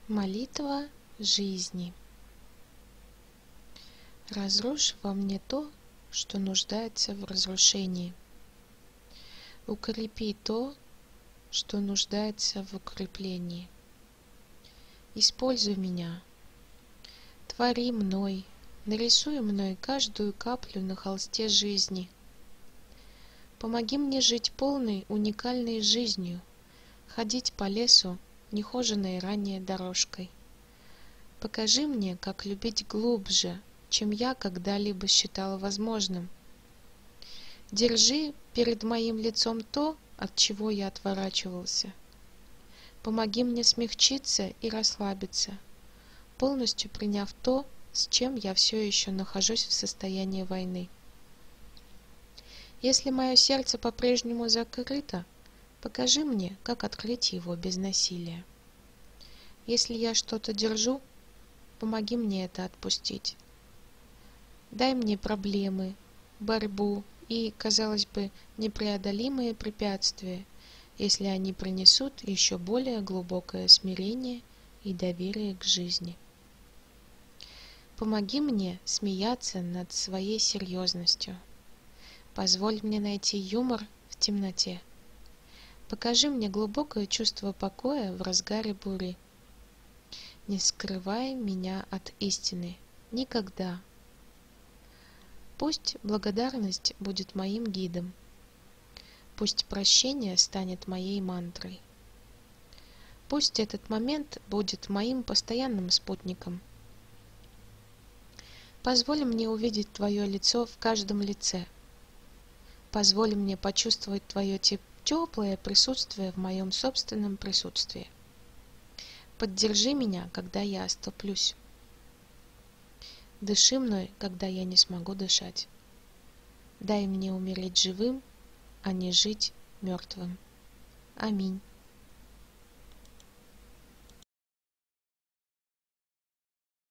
Молитва жизни. Разрушь во мне то, что нуждается в разрушении. Укрепи то, что нуждается в укреплении. Используй меня. Твори мной, нарисуй мной каждую каплю на холсте жизни. Помоги мне жить полной, уникальной жизнью, ходить по лесу, нехоженной ранее дорожкой. Покажи мне, как любить глубже, чем я когда-либо считала возможным. Держи перед моим лицом то, от чего я отворачивался. Помоги мне смягчиться и расслабиться, полностью приняв то, с чем я все еще нахожусь в состоянии войны. Если мое сердце по-прежнему закрыто, покажи мне, как открыть его без насилия. Если я что-то держу, помоги мне это отпустить. Дай мне проблемы, борьбу и, казалось бы, непреодолимые препятствия, если они принесут еще более глубокое смирение и доверие к жизни. Помоги мне смеяться над своей серьезностью. Позволь мне найти юмор в темноте. Покажи мне глубокое чувство покоя в разгаре бури. Не скрывай меня от истины. Никогда. Пусть благодарность будет моим гидом. Пусть прощение станет моей мантрой. Пусть этот момент будет моим постоянным спутником. Позволь мне увидеть Твое лицо в каждом лице. Позволь мне почувствовать Твое теплое присутствие в моем собственном присутствии. Поддержи меня, когда я оступлюсь. Дыши мной, когда я не смогу дышать. Дай мне умереть живым, а не жить мертвым. Аминь.